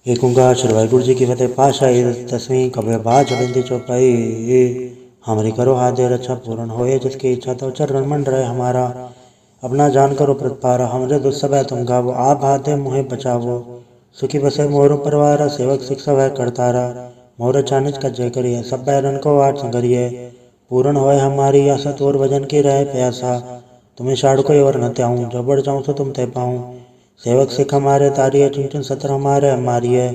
एक ओंकार श्री वाहिगुरु जी की फतेह। पाशाही 10वीं कव्य बाज बिंदी चौपाई। हमरी करो हाथ रक्षा पूर्ण होए जिसकी इच्छा तो चरण मन रहे हमारा। अपना जान करो प्रतिपारा हमरे दुस्सभ तुम गावो। आप हाथ मुहे बचावो सुखी बसे मोर परवारा। सेवक शिक्षा वह करतारा मोर चानिज का जय करिए। सब बैरन को आठ संगरिए पूर्ण होए हमारी आशा। तोर भजन की रहे प्यासा तुम्हें शाड़ कोई और न त्याऊँ। जो बढ़ जाऊँ तो तुम ते पाऊँ। सेवक सिख हमारे तारिये चुन चुन सत्र हमारे मारिये।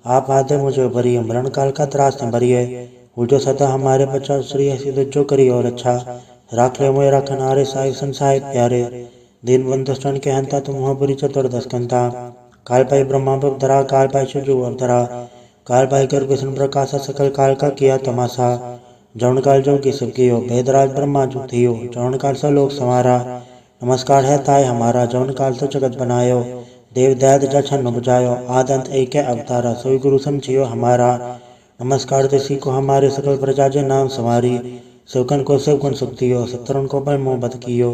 आप आते मुझे भरिए मरण काल का त्रास न भरिए। उजो सदा हमारे बचा श्री ऐसी जो करी और अच्छा। राख ले मोए रखन हारे साहिब संसाहिब प्यारे। दीन बंधु स्तन के हंता तुम हो बुरी चतुर्दश कंता। काल पाई ब्रह्मा बधरा काल पाई शिवजू अवतरा। काल पाई कर विष्णु प्रकाशा सकल काल का किया तमाशा। जौन काल जो की सब कियो भेदराज ब्रह्मा जो थियो। जौन काल सा लोक संवारा नमस्कार है ताय हमारा। जौन काल तो जगत बनायो देव दैद जछन बुझायो। आदंत एक अवतारा सोई गुरु समझियो हमारा। नमस्कार तिसी को हमारे सकल प्रजा जे नाम समारी। सेवकन को सेवकन सुख दियो सत्तरन को पर मोह बद कियो।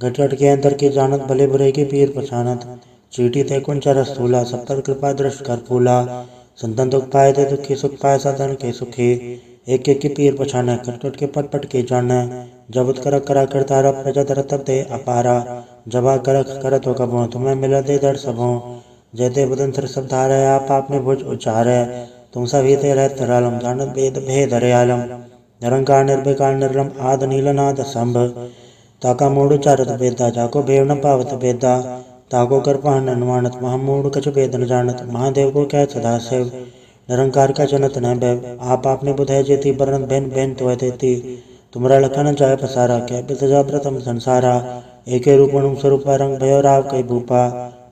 घट घट के अंतर की जानत भले बुरे की पीर पछानत। चीटी ते कुंच रस स्थूला सब पर कृपा दृष्ट कर फूला। संतन दुख पाए थे दुखी सुख पाए साधन के सुखी। एक एक की पीर पछाने कट कट के पट पट के जाने। जबत कर करा करतारा प्रजा तरतब दे अपारा। जबा कर तो कबो तुम्हें मिला दे दर सबों। जयते बदन सर सब धारे आप आपने भुज उचारे। तुम सभी ते रहत रालम जानत भेद भेद हरियालम। निरंकार निर्विकार निर्लम आद नीलनाद संभ। ताका मूड उचारत बेदा जाको भेव न पावत बेदा। ताको कर पहन अनुमानत महामूड कछ भेद न जानत। महादेव को कह सदा शिव निरंकार का जनत न भय। आप आपने बुधाय जेती बरन बेन बेन तो देती। तुमरा लखन जाय पसारा क्या बिसजा प्रथम संसारा। एके रूपण स्वरूप रंग भयो राव कई भूपा।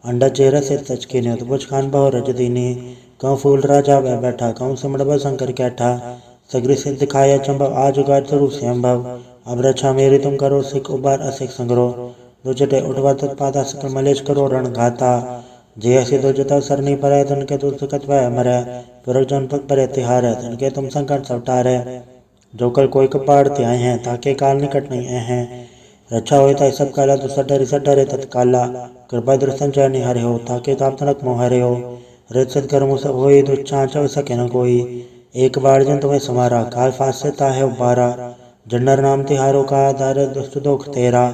अंडा चेहरा सिर सच के न्योत बुझ खान बहु रज दीनी। कहूँ फूल राजा वह बैठा कहूँ सिमड़ शंकर कैठा। सगरी सिद्ध दिखाया चंबव आज उगार स्वरूप संभव। अब रक्षा मेरी तुम करो सिख उबार असिख संग्रो। दो जटे उठवा तत्पादा सकल मलेश करो रण घाता। जे ऐसे दो जता सरनी पर धन के तुम सकत वह मरे। पुरख जन पग पर तिहार धन के तुम संकट सवटारे। जो कल कोई कपाड़ त्याय हैं ताके काल निकट नहीं हैं। रक्षा होता सब काला तो सडरे सडरे तत्काला। कृपा दृष्टन चैनी हरे हो ताके ताप तनक मोह हरे हो। रित सत्कर्मो सब होई दुच्छा चव सके न कोई। एक बार जन तुम्हें समारा काल फास से ताहे उबारा। जन्नर नाम तिहारो का आधार दुष्ट दोख तेरा।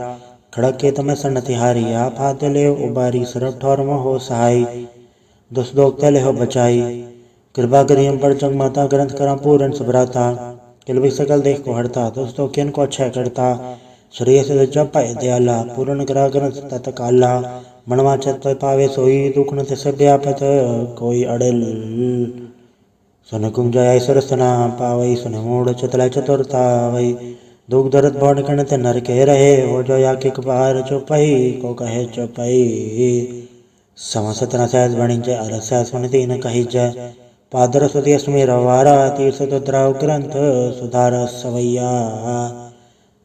खड़क के तमें सन तिहारी आप हाथ ले उबारी। सरब ठौर में हो सहाय दुष्ट दोख तले हो बचाई। कृपा करियम पर जग माता ग्रंथ करा पूरन सुभ्राता। किलवी सकल देख को हरता दोस्तों किन को अच्छे करता। श्रेय से जप पाए दयाला पूर्ण ग्रह ग्रंथ तत्काला। मनवा चत पावे सोई दुख न से व्यापत कोई अड़ल। सुन कुंज सरसना पावई सुन मूड चतला चतुरता वही। दुख दर्द भौन कणत नर के रहे हो जो या किक बार चौपही को कहे चौपही। समसतना सहज बणिजय अरसा सुन दीन कही जय। पादर सुति अस्मी रवारा तीर्थ द्राव ग्रंथ सुधार सवैया।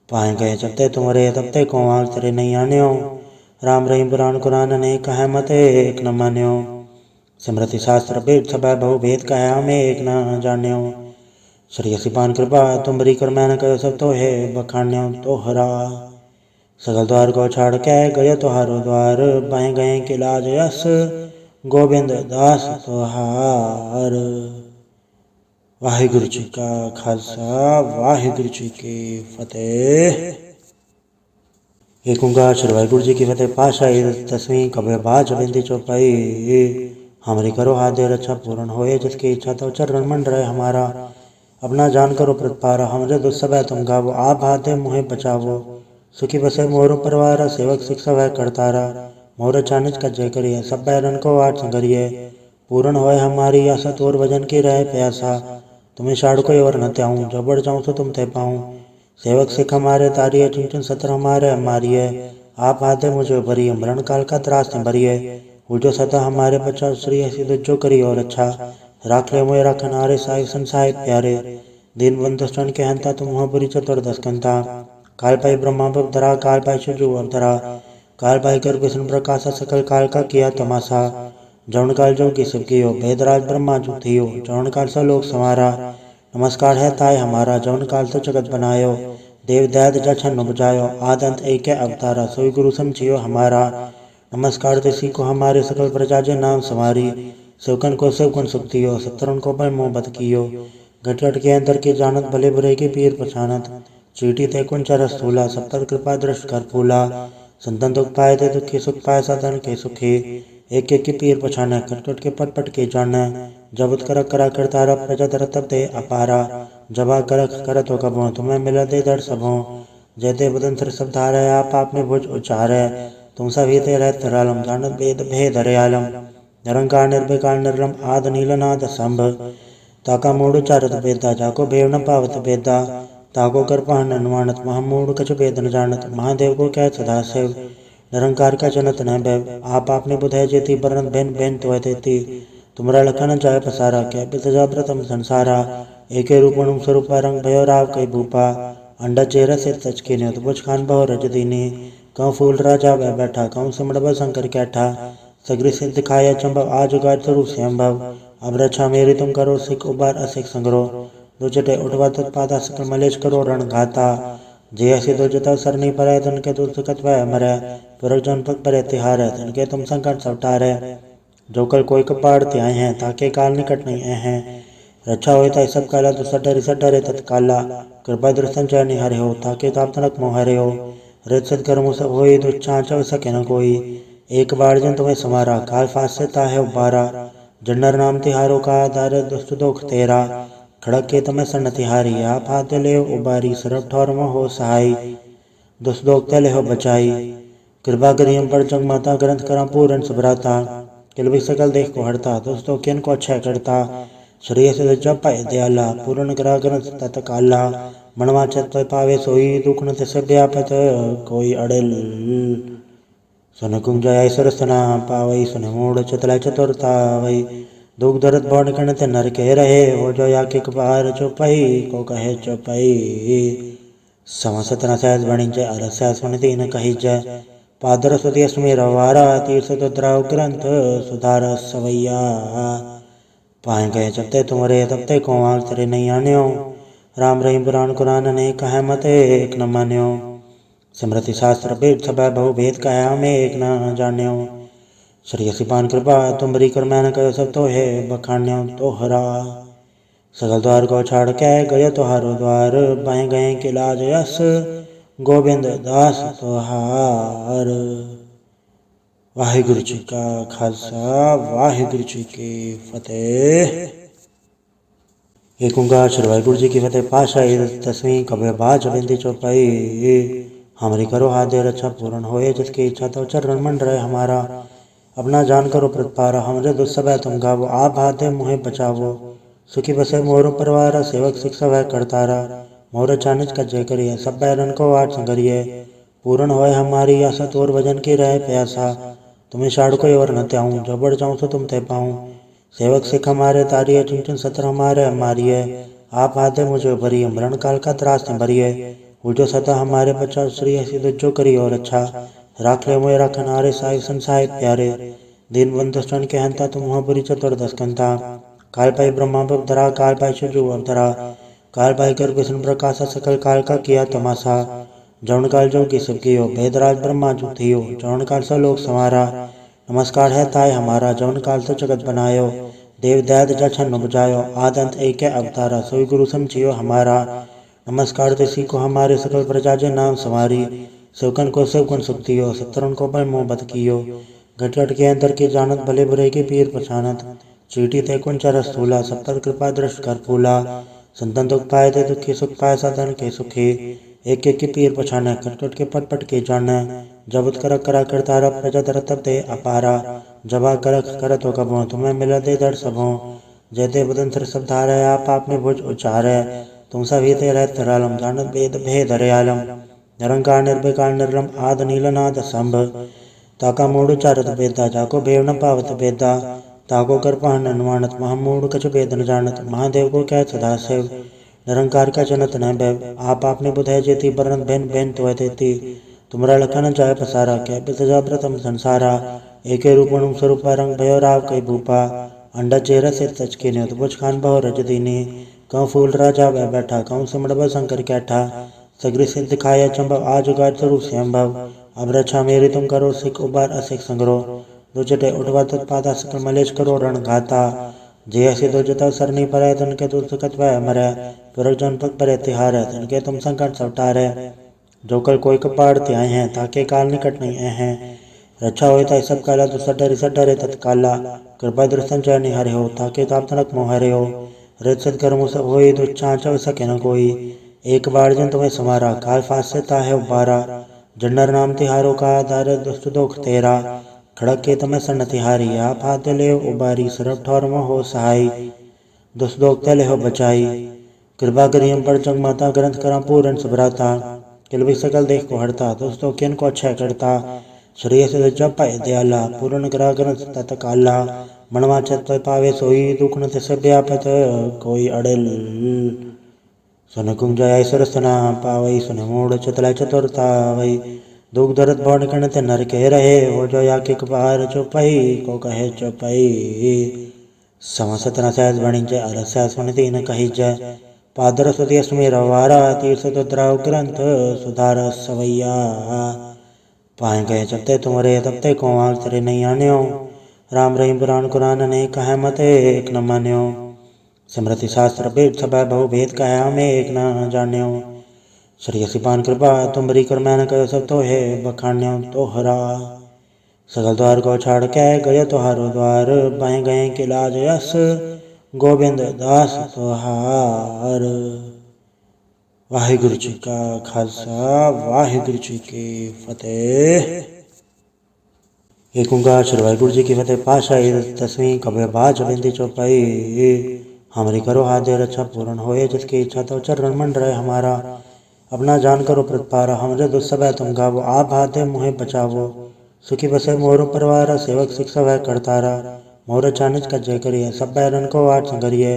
पाए गए जबते तुमरे तबते को आग तेरे नहीं आन्यो। राम रहीम पुराण कुरान ने कहे मते एक न मान्यो। स्मृति शास्त्र वेद सब बहु भेद कहे हमें एक न जान्यो। श्री असिपान कृपा तुमरी कर मैंने कहो सब तो है बखान्यो तोहरा। सगल द्वार को छाड़ के गए तोहारो द्वार। बाहें गए के लाज यस गोविंद दास तोहार। वाहिगुरु जी का खालसा वाहिगुरु जी की फतेह। एक ओंकार श्री वाहिगुरु जी की फतेह। पाशाही 10वीं कव्य बाज बिंदी चौपाई। हमरी करो हाथ रक्षा पूर्ण होए जिसकी इच्छा तो चरण मन रहे हमारा। अपना जान करो प्रतिपारा हमरे दुस्सभ तुम गावो। आप हाथ मुहे बचावो सुखी बसे मोर परवारा। सेवक शिक्षा वह करतारा मोर चानिज का जय करिए। सब बैरन को आठ संगरिए पूर्ण होए हमारी आशा। तोर भजन की रहे प्यासा तुम्हें शाड़ कोई और न त्याऊँ। जो बढ़ जाऊँ तो तुम ते पाऊँ। सेवक सिख हमारे तारिये चुन चुन सत्र हमारे मारिये। आप आते मुझे भरिए मरण काल का त्रास न भरिए। उजो सदा हमारे बचा श्री ऐसी जो करी और अच्छा। राख ले मोए रखन हारे साहिब संसाहिब प्यारे। दीन बंधु स्तन के हंता तुम हो बुरी चतुर्दश कंता। काल पाई ब्रह्मा बधरा काल पाई शिवजू अवतरा। काल पाई कर विष्णु प्रकाशा सकल काल का किया तमाशा। जौन काल जो की सब कियो भेदराज ब्रह्मा जो थियो। जौन काल सा लोक संवारा नमस्कार है ताय हमारा। जौन काल तो जगत बनायो देव दैद जछन बुझायो। आदंत एक अवतारा सोई गुरु समझियो हमारा। नमस्कार तिसी को हमारे सकल प्रजा जे नाम समारी। सेवकन को सेवकन सुख दियो, सत्तरन को पर मोहब्बत कियो। घटघट के अंदर की जानत, भले बुरे की पीर पछानत। चीटी ते कुंच रस थूला, सब पर कृपा दृष्ट कर फूला। संतन दुख पाए थे दुखी, सुख पाए साधन के सुखी। एक एक की पीर पछाने, खटखट के पट पट के जाने। जब कर करा करता रब प्रजा धर तब दे अपारा। जबा करख करत हो कबो, तुम्हें मिला दे दर सबो। जयते बदन सर सब धारे, आप आपने भुज उचारे। तुम सभी ते रहत रालम, जानत भेद भेद हरियालम। निरंकार निर्विकार निर्लम, आद नीलनाद संभ। ताका मूड चारत बेदा, जाको भेव न पावत बेदा। ताको कर पहन अनुमानत, महामूड कछ भेद न जानत। महादेव को कह सदा शिव, निरंकार का जनत न भैव। आप आपने बुधाय जेती, बरन बेन बेन तो देती। तुमरा लखन जाय पसारा, कह बितजा प्रथम संसारा। एके रूपणुम स्वरूप रंग भयो राव कई भूपा। अंडा चेहरा सिर तचके ने, बुझ खान बहु रज दीनी। कहूँ फूल राजा वह बैठा, कहूँ सिमड़ शंकर कैठा। सगरी सिद्ध दिखाया चंबव, आज उगार स्वरूप संभव। अब रक्षा मेरी तुम करो, सिख उबार असिख संग्रो। दो चटे उठवा तत्पादा, सकल मलेश करो रण घाता। जे ऐसे दो जता सर नहीं पड़े, तन के दूर सुखत वह मरे। पुरख जन पग परे तिहार, तन के तुम संकट सवटारे। जो कल कोई कपाड़ त्याय हैं, ताके काल निकट नहीं हैं। रक्षा होता है सब काला, तो डरे तत्काला। कृपा दृष्टन चय निहरे हो, ताके ताप तनक मोहरे हो। रित सत्कर्मो सब होई, दुष्चां चव सके न कोई। एक बार जन तुम्हें समारा, काल फास से ताहे उबारा। जन्नर नाम तिहारो का, दार दुष्ट दोख तेरा। खड़क के तमें सन्न तिहारी, आप हाथ ले उबारी। सरब ठौर में हो सहाय, दुष्ट दोख तले हो बचाई। कृपा करियम पर जग माता, ग्रंथ करा पूरन सुभराता। किलबिक सकल देख को हरता, दोस्तों किन को अच्छा करता। श्रेय से जब पाए दयाला, पूर्ण करा ग्रंथ तत्काला। मनवाचत पावे सोई, दुख न तिस व्यापत कोई अड़ल। सुन कुंज जय सरसना पावई, सुन मूड चतला चतुरता वही। दुख दर्द भौन कणत नर के रहे, हो जो या के कपार चौपाई को कहे चौपाई। समसतना सहज बणिज, अरस्या सुनती न कही जय। पादर सुति अस्मि रवारा, तीर्थ दुद्राव ग्रंथ सुधार सवैया। पाए गए जब ते तुमरे, तब ते को आल तेरे नहीं आन्यो। राम रहीम पुराण कुरान ने कहे मत एक न मान्यो। स्मृति शास्त्र वेद सब बहु भेद कहा, हमें एक न जान्यो। श्री सिपान कृपा तुमरी कर मैंने कहो, सब तो है बखान्यो तोहरा। सगल द्वार को छाड़ के गयो तोहारो द्वार, बाएं गए के लाज यस गोविंद दास तोहार। वाहिगुरु जी का खालसा, वाहिगुरु जी की फतेह। एक ओंकार श्री वाहिगुरु जी की फतेह। पाशाही 10वीं कबीर बाज बिंदी चौपाई। हमारी करो हाथ दे रक्षा, पूर्ण होए जिसकी इच्छा, तो चरण मंड रहे हमारा। अपना जान करो प्रतिपारा, हमरे दुख सब है तुम गावो। आप हाथ दे मुहे बचावो, सुखी बसे मोर परवारा। सेवक शिक्षा वह करतारा, मोर चानिज का जय करिए। सब बैरन को आठ संगरिए, पूर्ण होए हमारी आशा। तोर भजन की रहे प्यासा, तुम्हें शाड़ कोई और न त्याऊं। जो बढ़ जाऊं तो तुम ते पाऊं। सेवक सिख हमारे तारिये, चुन चुन सत्र हमारे मारिए। आप हाथ दे मुझे भरिए, मरण काल का त्रास न भरिए। उल्टो सता हमारे बचा, श्री ऐसी जो करी और अच्छा। राख ले मोए राखन हारे, साहिब संसाहित प्यारे। दीन बंधु स्तन के हंता, तुम हो बुरी चतुर्दश कंता। काल पाई ब्रह्मा बधरा, काल पाई शिवजू अवतरा। काल पाई कर विष्णु प्रकाशा, सकल काल का किया तमाशा। जौन काल जो की सब कियो, भेदराज ब्रह्मा जो थियो। जौन काल सा लोक संवारा, नमस्कार है ताय हमारा। जौन काल तो जगत बनायो, देव दैद जछन बुझायो। आदंत एक अवतारा, सोई गुरु समझियो हमारा। नमस्कार तिसी को हमारे, सकल प्रजा जे नाम समारी। सेवकन को सेवकन सुख दियो, सत्तरन को पर मोहब्बत कियो। घटघट के अंदर की जानत, भले बुरे की पीर पछानत। चीटी ते कुंच रस थूला, सब पर कृपा दृष्ट कर फूला। संतन दुख पाए थे दुखी, सुख पाए साधन के सुखी। एक एक की पीर पछाने, खटखट के पट पट के जाने। जब कर करा करता रब प्रजा धर तब दे अपारा। जबा करख करत हो कबो, तुम्हें मिला दे दर सबो। जयते बदन सर सब धारे, आप आपने भुज उचारे। तुम सभी ते रहत रालम, जानत भेद भेद हरियालम। निरंकार निर्विकार निर्लम, आद नीलनाद संभ। ताका मूड चारत बेदा, जाको भेव न पावत बेदा। ताको कर पहन अनुमानत, महामूड कछ भेद न जानत। महादेव को कह सदा शिव, निरंकार का जनत न भैव। आप आपने बुधाय जेती, बरन बेन बेन तो देती। तुमरा लखन जाय पसारा, कह बितजा प्रथम संसारा। एके रूपणुम स्वरूप रंग भयो राव कई भूपा। अंडा चेहरा सिर तचके ने, बुझ खान बहु रज दीनी। कहूँ फूल राजा वह बैठा, कहूँ सिमड़ शंकर कैठा। सगरी सिद्ध दिखाया चंबव, आज उगार स्वरूप संभव। अब रक्षा मेरी तुम करो, सिख उबार असिख संग्रो। दुचटे उठवा तत्पादा सकल मलेश करो रण घाता। जे ऐसे दो जता सरनी परे तन के तुल सकत वह मरे। पुरख जन पग परे तिहार तन के तुम संकट सवटारे। जो कल कोई कपाड़ त्याय हैं ताके काल निकट नहीं हैं। रक्षा होता है सब काला तो सडरे तत्काला। कृपा दृष्टन चय निहरे हो ताके ताप तनक मोहरे हो। रित सत्कर्म सब होई तो चाँचव सके न कोई। एक बार जन तुम्हें समारा काल फास से ताहे उबारा। जन्नर नाम तिहारो का दार दुष्ट दोख तेरा। खड़क के तमें सन तिहारी आप हाथ ले उबारी सरब ठौर हो सहाय। दुष्ट दोख तले हो बचाई। कृपा करियम पर जग माता ग्रंथ करा पूरन सुभराता। किल भी सकल देख को हरता दोस्तों किन को अच्छा करता। श्रेय से जप पाए दयाला पूर्ण करा ग्रंथ तत काला। मनवा चत पावे सोई दुख न से व्यापत कोई अड़ल। सुन कुंज ऐसर सना पावई सुन मूड चतला चतुरता वही। दुख दर्द बौन कण ते नर के रहे हो जो या किक बार चुपई को कहे चुपई। समसतना सहज बणिजय अरस्या सुनती न कही जय। पादर सुति अस्मि रवारा तीर्थ तुद्राव ग्रंथ सुधार सवैया। पाए गए जबते तुमरे तबते को आग तेरे नहीं आन्यो। राम रहीम पुराण कुरान ने कहे मते एक न मान्यो। स्मृति शास्त्र वेद सब बहु भेद कहे हमें एक न जान्यो। श्री सिपान कृपा तुमरी कर मैंने कहो सब तो है बखान्यो तोहरा। सगल द्वार को छाड़ के गए तोहारो द्वार। बाएं गए के लाज यस गोविंद दास तोहार। वाहिगुरु जी का खालसा वाहिगुरु जी की फतेह। एक ओंकार श्री वाहिगुरु जी की फतेह। पाशाही 10वीं कबीर बाज बिंदी चौपाई। हमारी करो हाथ रक्षा पूर्ण होए जिसकी इच्छा तो चरण मंड रहे हमारा। अपना जान करो प्रतिपारा हमरे दुस्सभय तुम गावो। आप हाथ मुहे बचावो सुखी बसे मोर परिवार। सेवक शिक्षा वह करतारा मोर चानिज का जय करिए। सब बैरन को आठ संगरिए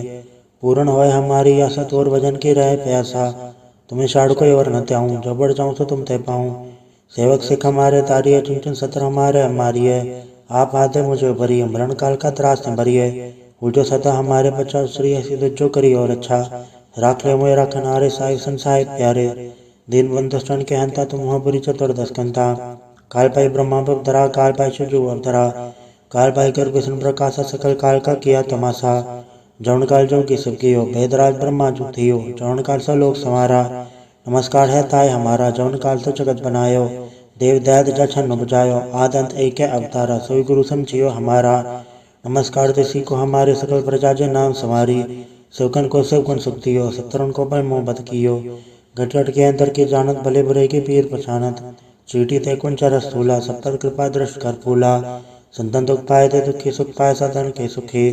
पूर्ण होए हमारी आशा। तोर वजन की रहे प्यासा तुम्हें शाड़ कोई और न त्याऊँ। जो बढ़ जाऊँ तो तुम ते पाऊँ। सेवक सिख हमारे तारिये चुन चुन सत्र हमारे मारिए। आप आते मुझे भरिए मरण काल का त्रास भरिए। उल्टो सता हमारे बचा श्री ऐसी जो करी और अच्छा। राख ले मुझे रखन हारे साहिब संसाहिब प्यारे। दिन बंधुष्टन के हंता तुम हो बुरी चतुर्दश कंता। काल पाई ब्रह्मा धरा काल पाई शिवजू अवतरा। काल पाई कर विष्णु प्रकाशा सकल काल का किया तमाशा। जौन काल जो की सब कियो वेदराज ब्रह्मा जो थियो। जौन काल सा लोक संवारा नमस्कार है ताय हमारा। जौन काल तो जगत बनायो देव दैत जछन बजायो। आदंत एक अवतारा सोई गुरु समझियो हमारा। नमस्कार तिसी को हमारे सकल प्रजा जे नाम संवारी। सेवकन को सेवकन सुख दियो सत्तरन को पर मोह बत कियो। घट घट के अंदर की जानत भले बुरे के पीर पछानत। चीटी थे कुंच रस थूला सब पर कृपा दृष्ट कर फूला। संतन दुख पाए थे दुखी सुख पाए साधन के सुखी।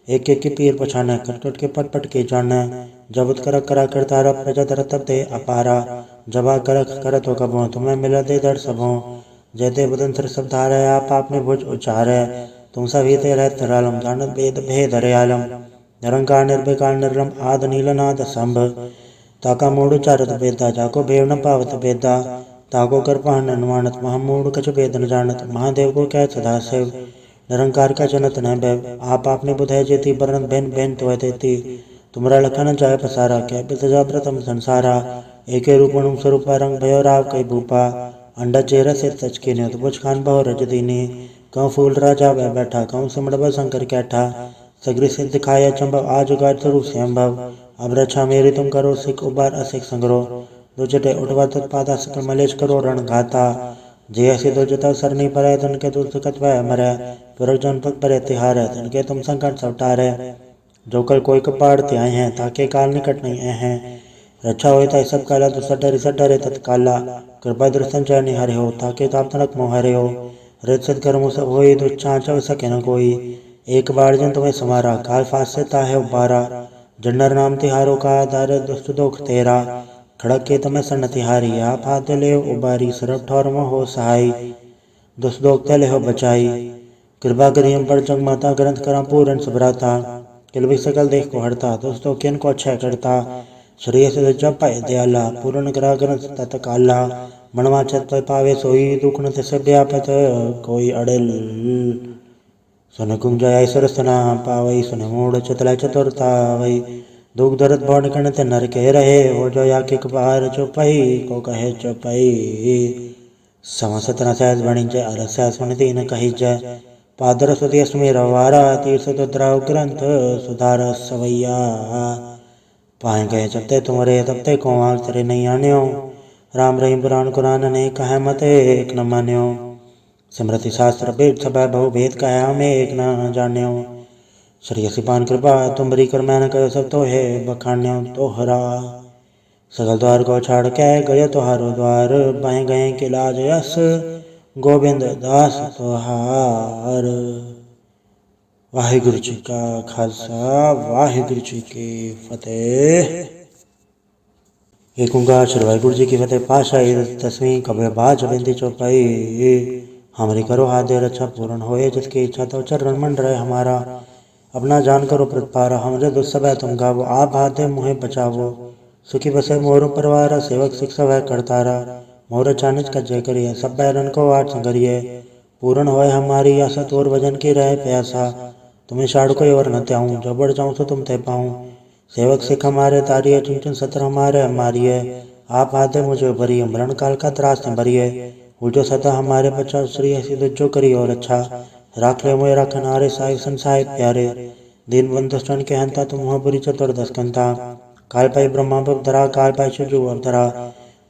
एक एक की पीर पछाने कट कट के पट पट के जाने। जब कर करा करतारा प्रजा दर तब दे अपारा। जबा करत हो कबो तुम्हें मिला दे दर सबों। जयते बदन सर सब धारे आप में भुज उचारे। तुम सभी ते रहत रालम जानत वेद भेद हरियालम। निरंकार निर्विकार निर्लम आद नीलनाद संभ। ताका मूड चारत वेदा जाको भेव न पावत वेदा। ताको कर पहन अनुमानत महामूड कछ वेद न जानत। महादेव को कह सदा शिव निरंकार का जनत न भय। आप आपने बुधाय जेती बरन बेन बेन तो देती। तुमरा लखन जाय पसारा कह बितजा प्रथम संसारा। एके रूपणुम स्वरूप रंग भयो राव कई भूपा। अंडा चेहरा से तच के न्योत बुझ खान बहु रज दीनी। कहूँ फूल राजा वह बैठा कहूँ सिमड़ शंकर कैठा। सगरी सिद्ध दिखाया चंबव आज उगार स्वरूप संभव। अब रक्षा मेरी तुम करो सिख उबार असिख संग्रो। दो चटे उठवा तत्पादा सकल मलेश करो रण घाता। जे ऐसे दो जता सरनी परे तन के तुल सकत वह मरे। पुरख जन पग परे तिहार तन के तुम संकट सवटारे। जो कल कोई कपाड़ त्याय हैं ताके काल निकट नहीं हैं। रक्षा होता है सब काला तो सडरे तत्काला। कृपा दृष्टन चय निहरे हो ताके ताप तनक मोहरे हो। रित सत्कर्म सब होई तो चाँचव सके न कोई। एक बार जन तुम्हें समारा काल फास से ताहे उबारा। जन्नर नाम तिहारो का दार दुष्ट दोख तेरा। खड़क के तमें सन तिहारी आप हाथ ले उबारी सरब ठौर हो सहाय। दुष्ट दोख तले हो बचाई। कृपा करियम पर जग माता ग्रंथ करा पूरन सुभराता। किल भी सकल देख को हरता दोस्तों किन को अच्छा करता। श्रेय से जप पाए दयाला पूर्ण करा ग्रंथ तत काला। मनवा चत पावे सोई दुख न से व्यापत कोई अड़ल। सुन कुंज ऐसर सना पावई सुन मूड चतला चतुरता वही। दुख दर्द बौन कण ते नर के रहे हो जो या किक बार चुपई को कहे चुपई। समसतना सहज बणिजय अरस्या सुनती न कही जय। पादर सुदेश में रवारा तीर्थ द्राव ग्रंथ सुधार सवैया पाए गए जब ते तुम्हारे तब ते कोमाल तेरे नहीं आन्यो राम रहीम पुराण कुरान ने कहे मते एक न मान्यो स्मृति शास्त्र वेद सभा बहु भेद कहा हमें एक न जान्यो श्री सिपान कृपा तुमरी कर मैंने कहो सब तो है बखान्यो तोहरा सगल द्वार को छाड़ के गयो तोहारो द्वार बाएं गए के लाज यस गोविंद दास तोहार। वाहिगुरु जी का खालसा वाहिगुरु जी की फतेह। एक ओंकार श्री वाहिगुरु जी की फतेह। पाशाही 10वीं कबीर बाज बिंदी चौपाई। हमारी करो हाथ दे रक्षा पूर्ण होए जिसकी इच्छा तो चरण मंड रहे हमारा अपना जान करो प्रतिपारा हमरे दुस्सभ है तुम गावो आप हाथ दे मुहे बचावो सुखी बसे मोर परिवार सेवक शिक्षा वह करतारा मोर चानिज का जय करिए सब बैरन को आठ संगरिए पूर्ण होए हमारी आशा तोर वजन की रहे प्यासा तुम्हें शाड़ कोई और न त्याऊँ जो बढ़ जाऊँ तो तुम ते पाऊँ सेवक सिख हमारे तारिये चुन चुन सत्र हमारे हमारिये आप हाथ दे मुझे भरिए मरण काल का त्रास न भरिए जो सदा हमारे बचाओ श्री ऐसी जो करी और अच्छा राख ले मोए रखन हारे साहिब संसाहित प्यारे दीन बंधु स्तन के हंता तुम हो बुरी चतुर्दश कंता काल पाई ब्रह्मा धरा काल पाई शिवजू अवतरा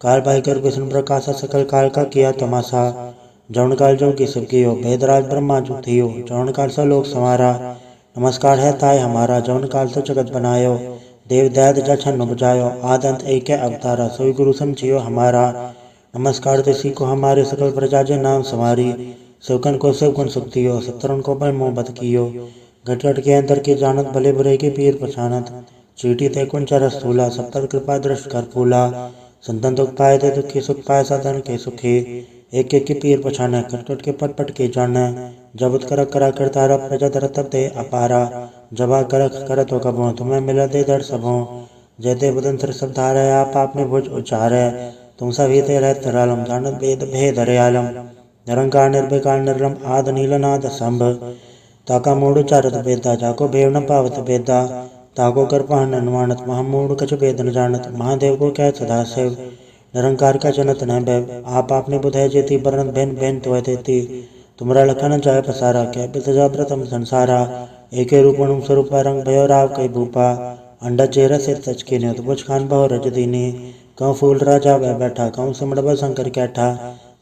काल पाई कर विष्णु प्रकाशा सकल काल का किया तमाशा जौन काल जो की सब कियो भेदराज ब्रह्मा जो थियो जौन काल सा लोक संवारा नमस्कार है ताय हमारा जौन काल तो जगत बनायो देव दैद जछन बुझायो आदंत एक अवतारा सोई गुरु समझियो हमारा नमस्कार देसी को हमारे सकल प्रजा जे नाम समारी सेवकन को सेवकन सुखतियो सत्तरन को बल मोह बत कियो घट घट के अंतर की जानत भले बुरे की पीर पछानत चीटी ते कुंच रसूला सब पर कृपा दृष्ट कर फूला संतन दुख पाए थे दुखी सुख पाए साधन के सुखी एक एक की पीर पछाने कट कट के पट पट के जाने जबत कर करा करतारा प्रजा तरतब दे अपारा जबा कर कर तो कबो तुम्हें मिला दे दर सबों जयते बदन सर सब धारे आप आपने भुज उचारे तुम सभी ते रहत रालम जानत वेद भेद हरियालम निरंकार निर्विकार निर्लम आद नीलनाद संभ ताका मूड चारत वेदा जाको भेव न पावत वेदा ताको कर पहन अनुमानत महामूड कछ वेद न जानत महादेव को कह सदा शिव निरंकार का जनत न भैव आप आपने बुधाय जेती बरन बेन बेन तो देती तुमरा लखन जाय पसारा कह बितजा प्रथम संसारा एके रूपणुम स्वरूप रंग भयो राव कई भूपा अंडा चेहरा से तच के न्योत बुझ खान बहु रज दीनी कौ फूल राजा वह बैठा कौ सिमड़ब शंकर कैठा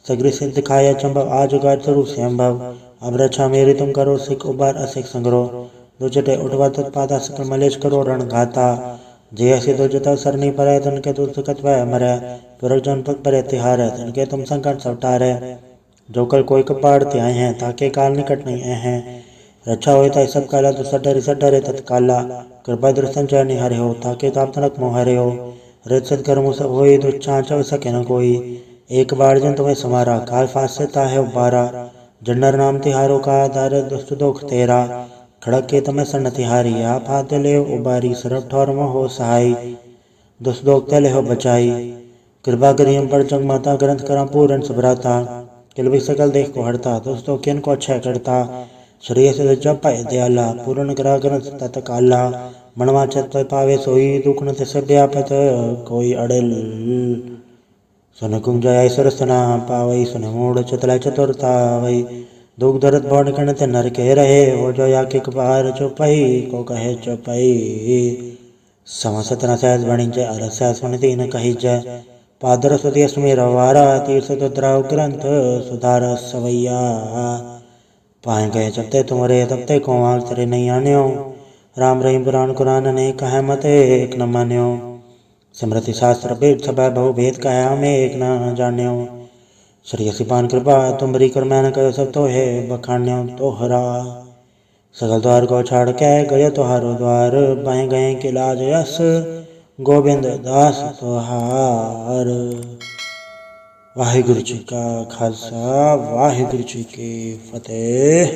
सगरी सिद्ध दिखाया चंबव आज उगार स्वरूप संभव अब रक्षा मेरी तुम करो सिख उबार असिख संग्रो दो चटे उठवा तत्पादा सकल मलेश करो रण घाता जे ऐसे दो जता सरनी पर तन के दूर सुखत वह मरे तुरक जन पग पर तिहार तन के तुम संकट सवटारे जो कल कोई कपाड़ त्याए हैं ताके काल निकट नहीं हैं रक्षा होता है सब काला तो सडरे तत्काला कृपा दृष्टन चयनि हरे हो ताके ताप तनक मोह हरे हो रज सदकर्म सब होई दुच्छा चव सके न कोई एक बार जन तुम्हें समारा काल फास से ताहे उबारा जन्नर नाम तिहारो का दार दुष्ट दोख तेरा खड़क के तमें सन तिहारी आप हाथ ले उबारी सरब ठौर में हो सहाय दुष्ट दोख तले हो बचाई कृपा करियम पर जग माता ग्रंथ करा पूरन सुभराता किल सकल देख को हड़ता दोस्तों किन को अच्छा करता श्रेय से जब पाए दयाला पूर्ण करा ग्रंथ तत्काला मनवा छत पावे सोई दुख न से व्यापत कोई अड़ल सुन कुंज ऐसर सना पावई सुन मूड चतला चतुरता वही दुख दर्द भौन कण ते नर के रहे हो जो या के बाहर चौपाई को कहे चौपाई समा सतना सहज बणी जय अरस सुन तीन कही जय पादर सुदेश में रवारा तीर्थ द्राव ग्रंथ सुधार सवैया पाए गए जब ते तुम्हारे तब ते कोमाल तेरे नहीं आन्यो राम रहीम पुराण कुरान ने कहे मते एक न मान्यो स्मृति शास्त्र वेद सभा बहु भेद कहा हमें एक न जान्यो श्री सिपान कृपा तुमरी कर मैंने कहो सब तो है बखान्यो तोहरा सगल द्वार को छाड़ के गयो तोहारो द्वार बाएं गए के लाज यस गोविंद दास तोहार। वाहिगुरु जी का खालसा वाहिगुरु जी की फतेह।